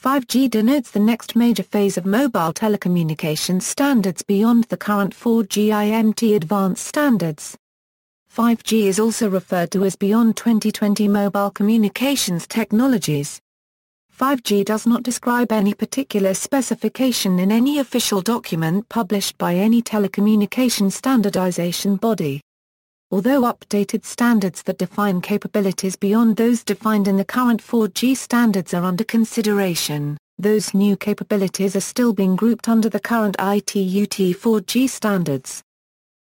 5G denotes the next major phase of mobile telecommunications standards beyond the current 4G IMT-Advanced standards. 5G is also referred to as beyond 2020 mobile communications technologies. 5G does not describe any particular specification in any official document published by any telecommunication standardization body. Although updated standards that define capabilities beyond those defined in the current 4G standards are under consideration, those new capabilities are still being grouped under the current ITU-T 4G standards.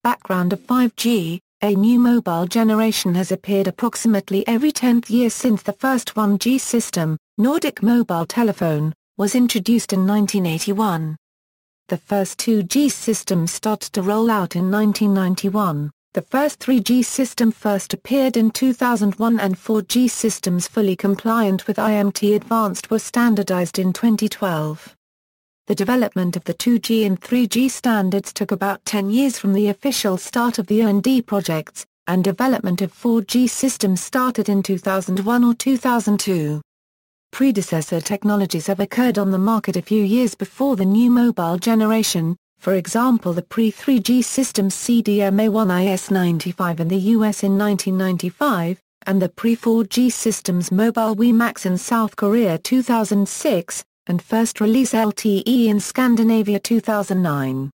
Background of 5G: a new mobile generation has appeared approximately every 10th year since the first 1G system, Nordic Mobile Telephone, was introduced in 1981. The first 2G systems started to roll out in 1991. The first 3G system first appeared in 2001 and 4G systems fully compliant with IMT-Advanced were standardized in 2012. The development of the 2G and 3G standards took about 10 years from the official start of the R&D projects, and development of 4G systems started in 2001 or 2002. Predecessor technologies have occurred on the market a few years before the new mobile generation. For example, the pre-3G systems CDMA1 IS-95 in the US in 1995, and the pre-4G systems Mobile WiMAX in South Korea 2006, and first release LTE in Scandinavia 2009.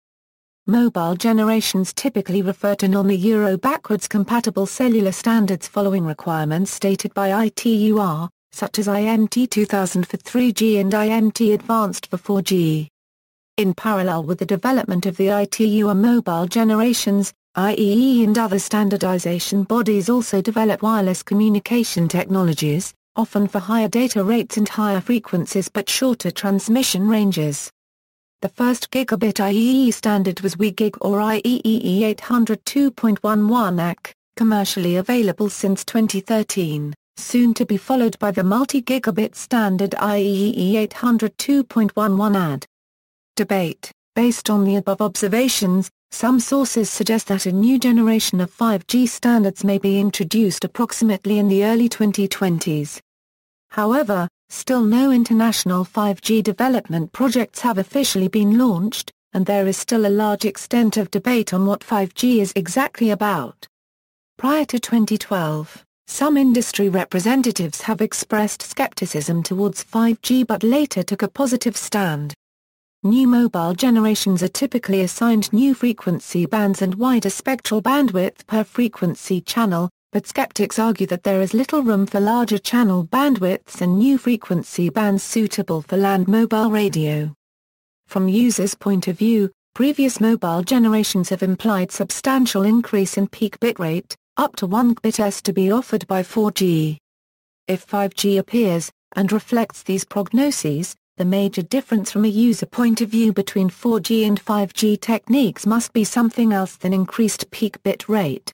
Mobile generations typically refer to non-Euro backwards compatible cellular standards following requirements stated by ITUR, such as IMT-2000 for 3G and IMT-Advanced for 4G. In parallel with the development of the ITUR mobile generations, IEE and other standardization bodies also develop wireless communication technologies, often for higher data rates and higher frequencies but shorter transmission ranges. The first gigabit IEE standard was WiGig or IEEE 802.11 AC, commercially available since 2013, soon to be followed by the multi-gigabit standard IEEE 802.11 AD. Debate. Based on the above observations, some sources suggest that a new generation of 5G standards may be introduced approximately in the early 2020s. However, still no international 5G development projects have officially been launched, and there is still a large extent of debate on what 5G is exactly about. Prior to 2012, some industry representatives have expressed skepticism towards 5G but later took a positive stand. New mobile generations are typically assigned new frequency bands and wider spectral bandwidth per frequency channel, but skeptics argue that there is little room for larger channel bandwidths and new frequency bands suitable for land mobile radio. From users' point of view, previous mobile generations have implied substantial increase in peak bitrate, up to 1 Gbps to be offered by 4G. If 5G appears, and reflects these prognoses, the major difference from a user point of view between 4G and 5G techniques must be something else than increased peak bit rate.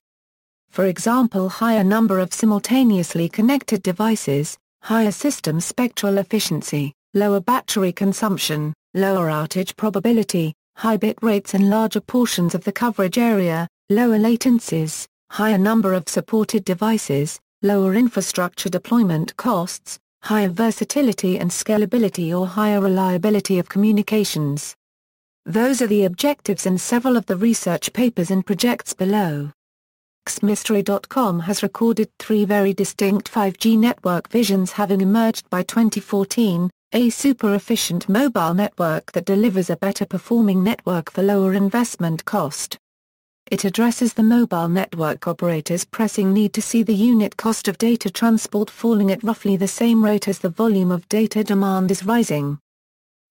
For example, higher number of simultaneously connected devices, higher system spectral efficiency, lower battery consumption, lower outage probability, high bit rates and larger portions of the coverage area, lower latencies, higher number of supported devices, lower infrastructure deployment costs, higher versatility and scalability or higher reliability of communications. Those are the objectives in several of the research papers and projects below. xmystery.com has recorded 3 very distinct 5G network visions having emerged by 2014, a super-efficient mobile network that delivers a better performing network for lower investment cost. It addresses the mobile network operators' pressing need to see the unit cost of data transport falling at roughly the same rate as the volume of data demand is rising.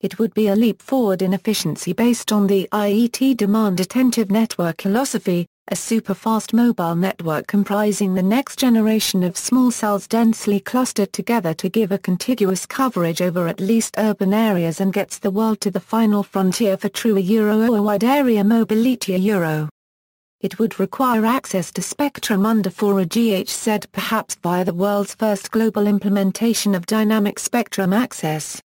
It would be a leap forward in efficiency based on the IET demand-attentive network philosophy, a super-fast mobile network comprising the next generation of small cells densely clustered together to give a contiguous coverage over at least urban areas and gets the world to the final frontier for true Euro or wide area mobility Euro. It would require access to spectrum under 4 GHz perhaps via the world's first global implementation of dynamic spectrum access.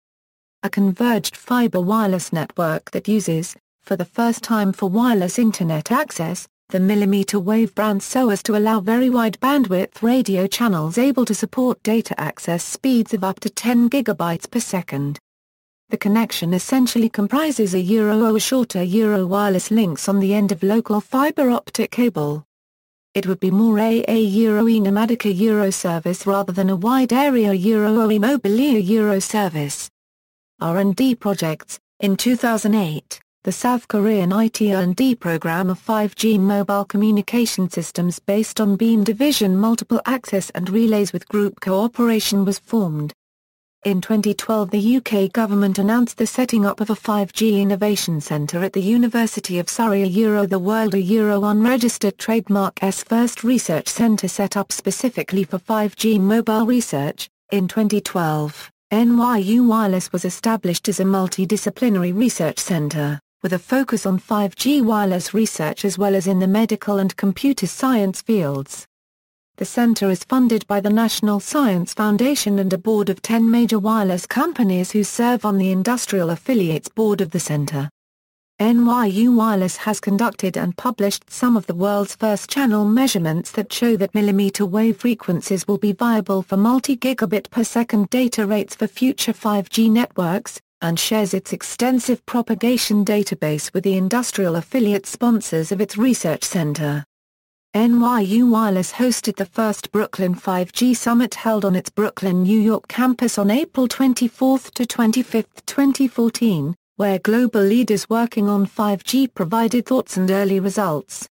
A converged fiber wireless network that uses, for the first time for wireless Internet access, the millimeter wave band so as to allow very wide bandwidth radio channels able to support data access speeds of up to 10 GB per second. The connection essentially comprises a Euro or shorter Euro wireless links on the end of local fiber optic cable. It would be more a Euro e nomadic Euro service rather than a wide area Euro or mobile Euro service. R&D projects. In 2008, the South Korean IT&D program of 5G mobile communication systems based on beam division multiple access and relays with group cooperation was formed. In 2012 the UK government announced the setting up of a 5G Innovation Centre at the University of Surrey. The world unregistered trademark's first research centre set up specifically for 5G mobile research. In 2012, NYU Wireless was established as a multidisciplinary research centre, with a focus on 5G wireless research as well as in the medical and computer science fields. The center is funded by the National Science Foundation and a board of 10 major wireless companies who serve on the industrial affiliates board of the center. NYU Wireless has conducted and published some of the world's first channel measurements that show that millimeter wave frequencies will be viable for multi-gigabit per second data rates for future 5G networks, and shares its extensive propagation database with the industrial affiliate sponsors of its research center. NYU Wireless hosted the first Brooklyn 5G Summit held on its Brooklyn, New York campus on April 24 to 25, 2014, where global leaders working on 5G provided thoughts and early results.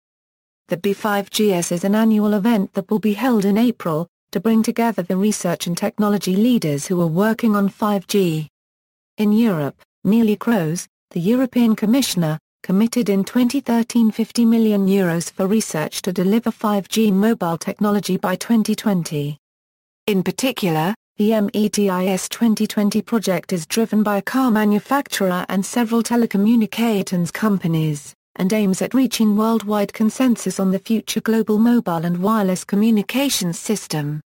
The B5GS is an annual event that will be held in April, to bring together the research and technology leaders who are working on 5G. In Europe, Neelie Kroes, the European Commissioner, committed in 2013 €50 million for research to deliver 5G mobile technology by 2020. In particular, the METIS 2020 project is driven by a car manufacturer and several telecommunications companies, and aims at reaching worldwide consensus on the future global mobile and wireless communications system.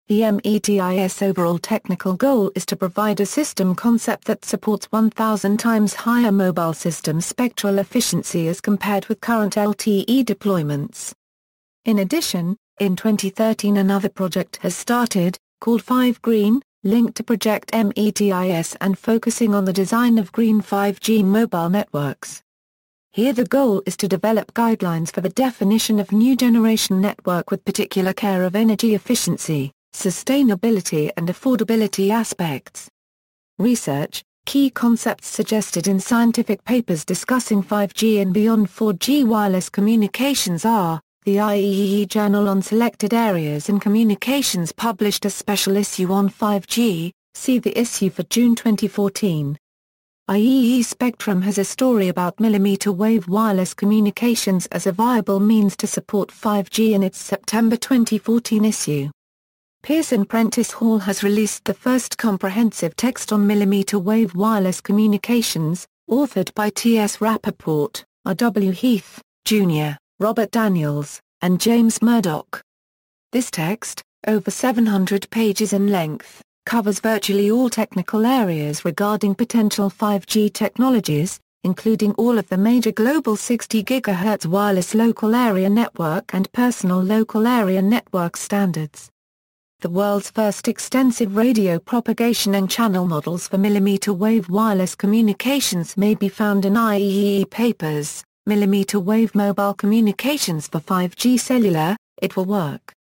The METIS overall technical goal is to provide a system concept that supports 1,000 times higher mobile system spectral efficiency as compared with current LTE deployments. In addition, in 2013 another project has started, called 5Green, linked to Project METIS and focusing on the design of green 5G mobile networks. Here the goal is to develop guidelines for the definition of new generation network with particular care of energy efficiency, sustainability and affordability aspects. Research, key concepts suggested in scientific papers discussing 5G and beyond 4G wireless communications are, the IEEE Journal on Selected Areas in Communications published a special issue on 5G, see the issue for June 2014. IEEE Spectrum has a story about millimeter wave wireless communications as a viable means to support 5G in its September 2014 issue. Pearson Prentice Hall has released the first comprehensive text on millimeter wave wireless communications, authored by T.S. Rappaport, R.W. Heath, Jr., Robert Daniels, and James Murdoch. This text, over 700 pages in length, covers virtually all technical areas regarding potential 5G technologies, including all of the major global 60 GHz wireless local area network and personal local area network standards. The world's first extensive radio propagation and channel models for millimeter wave wireless communications may be found in IEEE papers, Millimeter Wave Mobile Communications for 5G Cellular, It Will Work.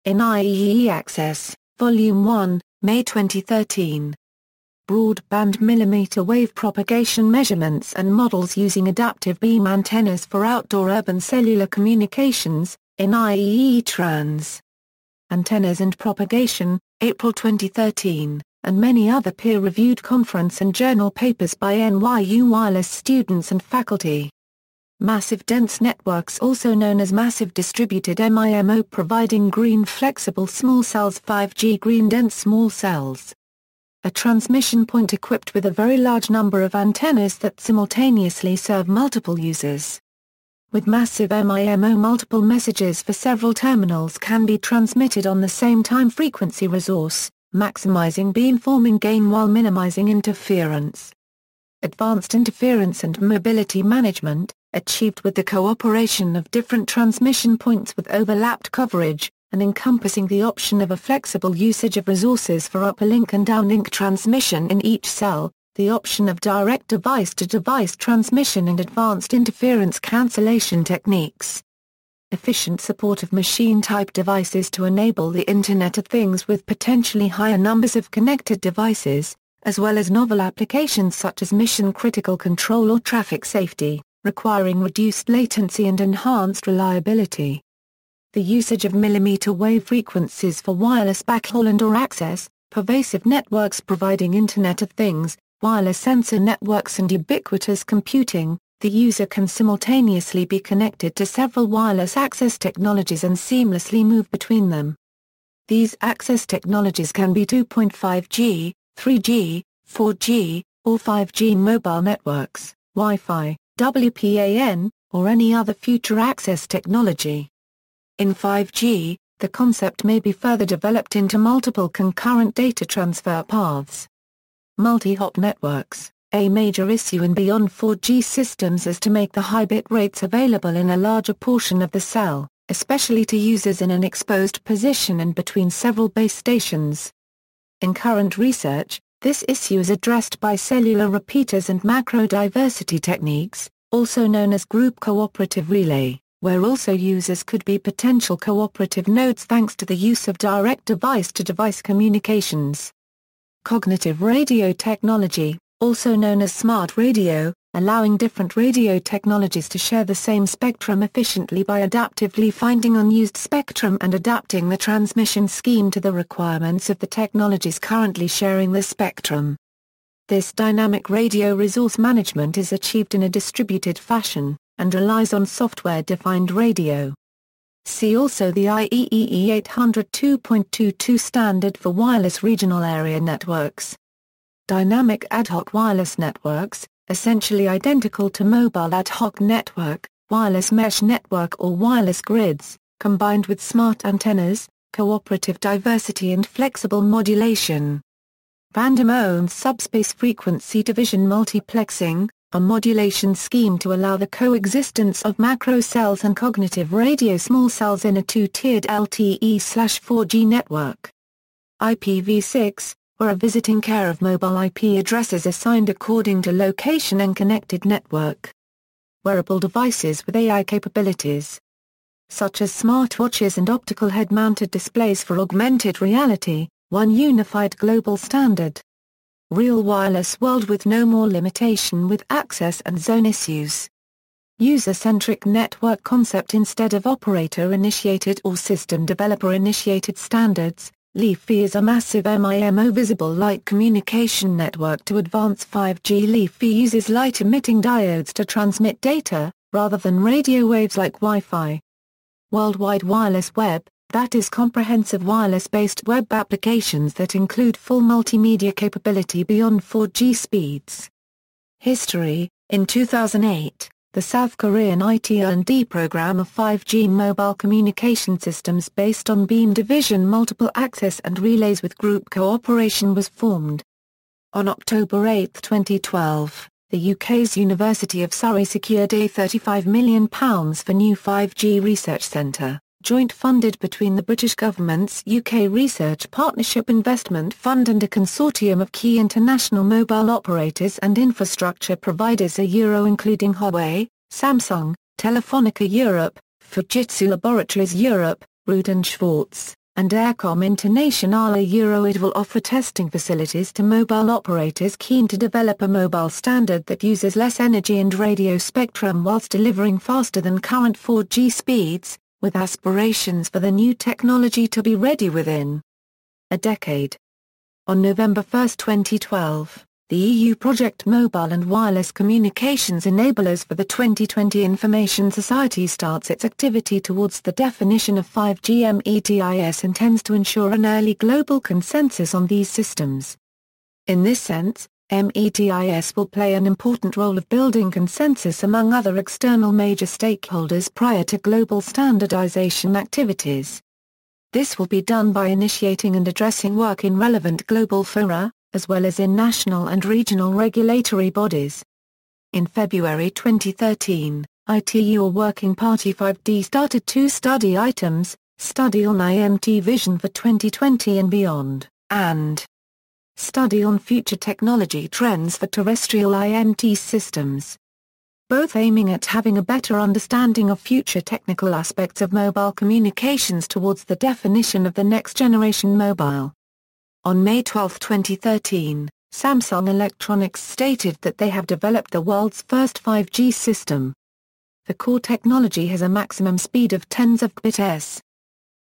In IEEE Access, Volume 1, May 2013. Broadband millimeter wave propagation measurements and models using adaptive beam antennas for outdoor urban cellular communications, in IEEE Trans. Antennas and Propagation, April 2013, and many other peer-reviewed conference and journal papers by NYU Wireless students and faculty. Massive Dense Networks, also known as Massive Distributed MIMO, providing green flexible small cells 5G green dense small cells. A transmission point equipped with a very large number of antennas that simultaneously serve multiple users. With massive MIMO, multiple messages for several terminals can be transmitted on the same time frequency resource, maximizing beamforming gain while minimizing interference. Advanced interference and mobility management, achieved with the cooperation of different transmission points with overlapped coverage, and encompassing the option of a flexible usage of resources for uplink and downlink transmission in each cell. the option of direct device-to-device transmission and advanced interference cancellation techniques. Efficient support of machine-type devices to enable the Internet of Things with potentially higher numbers of connected devices, as well as novel applications such as mission-critical control or traffic safety, requiring reduced latency and enhanced reliability. The usage of millimeter wave frequencies for wireless backhaul and/or access, pervasive networks providing Internet of Things, wireless sensor networks and ubiquitous computing. The user can simultaneously be connected to several wireless access technologies and seamlessly move between them. These access technologies can be 2.5G, 3G, 4G, or 5G mobile networks, Wi-Fi, WPAN, or any other future access technology. In 5G, the concept may be further developed into multiple concurrent data transfer paths. Multi-hop networks. A major issue in beyond 4G systems is to make the high bit rates available in a larger portion of the cell, especially to users in an exposed position and between several base stations. In current research, this issue is addressed by cellular repeaters and macro-diversity techniques, also known as group cooperative relay, where also users could be potential cooperative nodes thanks to the use of direct device-to-device communications. Cognitive radio technology, also known as smart radio, allowing different radio technologies to share the same spectrum efficiently by adaptively finding unused spectrum and adapting the transmission scheme to the requirements of the technologies currently sharing the spectrum. This dynamic radio resource management is achieved in a distributed fashion, and relies on software-defined radio. See also the IEEE 802.22 standard for wireless regional area networks. Dynamic ad hoc wireless networks, essentially identical to mobile ad hoc network, wireless mesh network or wireless grids, combined with smart antennas, cooperative diversity and flexible modulation. Random owned subspace frequency division multiplexing, a modulation scheme to allow the coexistence of macro cells and cognitive radio small cells in a two-tiered LTE/4G network. IPv6, where a visiting care of mobile IP addresses assigned according to location and connected network. Wearable devices with AI capabilities, such as smartwatches and optical head-mounted displays for augmented reality, one unified global standard. Real wireless world with no more limitation with access and zone issues. User-centric network concept instead of operator-initiated or system developer-initiated standards. LiFi is a massive MIMO visible light communication network to advance 5G. LiFi uses light-emitting diodes to transmit data, rather than radio waves like Wi-Fi. Worldwide Wireless Web, that is comprehensive wireless-based web applications that include full multimedia capability beyond 4G speeds. History: in 2008, the South Korean IT&D program of 5G mobile communication systems based on beam division multiple access and relays with group cooperation was formed. On October 8, 2012, the UK's University of Surrey secured a £35 million for new 5G research centre, joint funded between the British government's UK Research Partnership Investment Fund and a consortium of key international mobile operators and infrastructure providers including Huawei, Samsung, Telefonica Europe, Fujitsu Laboratories Europe, Rood & Schwartz, and Aircom Internationale It will offer testing facilities to mobile operators keen to develop a mobile standard that uses less energy and radio spectrum whilst delivering faster than current 4G speeds, with aspirations for the new technology to be ready within a decade. On November 1, 2012, the EU Project Mobile and Wireless Communications Enablers for the 2020 Information Society starts its activity towards the definition of 5G. METIS intends to ensure an early global consensus on these systems. In this sense, METIS will play an important role of building consensus among other external major stakeholders prior to global standardization activities. This will be done by initiating and addressing work in relevant global fora, as well as in national and regional regulatory bodies. In February 2013, ITU or Working Party 5D started two study items, Study on IMT Vision for 2020 and Beyond, and Study on Future Technology Trends for Terrestrial IMT Systems. Both aiming at having a better understanding of future technical aspects of mobile communications towards the definition of the next generation mobile. On May 12, 2013, Samsung Electronics stated that they have developed the world's first 5G system. The core technology has a maximum speed of tens of bits.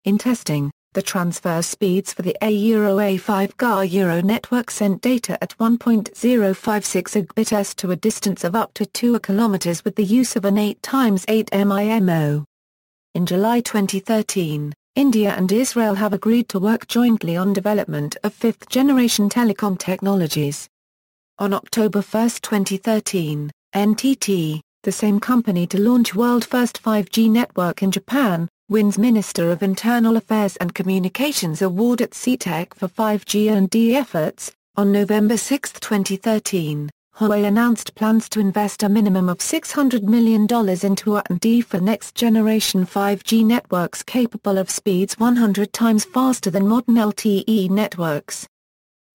In testing, the transfer speeds for the A-A5 GA network sent data at 1.056 Gbps to a distance of up to 2 km with the use of an 8x8 MIMO. In July 2013, India and Israel have agreed to work jointly on development of fifth-generation telecom technologies. On October 1, 2013, NTT, the same company to launch world-first 5G network in Japan, wins Minister of Internal Affairs and Communications Award at CTEC for 5G R&D efforts. On November 6, 2013, Huawei announced plans to invest a minimum of $600 million into R&D for next-generation 5G networks capable of speeds 100 times faster than modern LTE networks.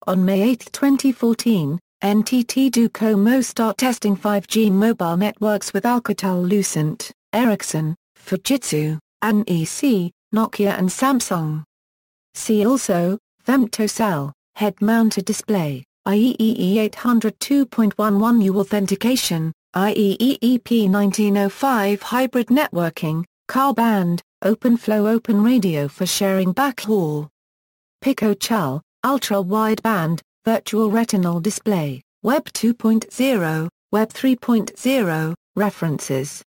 On May 8, 2014, NTT Docomo start testing 5G mobile networks with Alcatel-Lucent, Ericsson, Fujitsu, NEC, Nokia and Samsung. See also, Femtocell, head-mounted display, IEEE 802.11u authentication, IEEE 1905 hybrid networking, Car-band, OpenFlow Open Radio for sharing backhaul. Pico-Chal, ultra-wideband, virtual retinal display, Web 2.0, Web 3.0, references.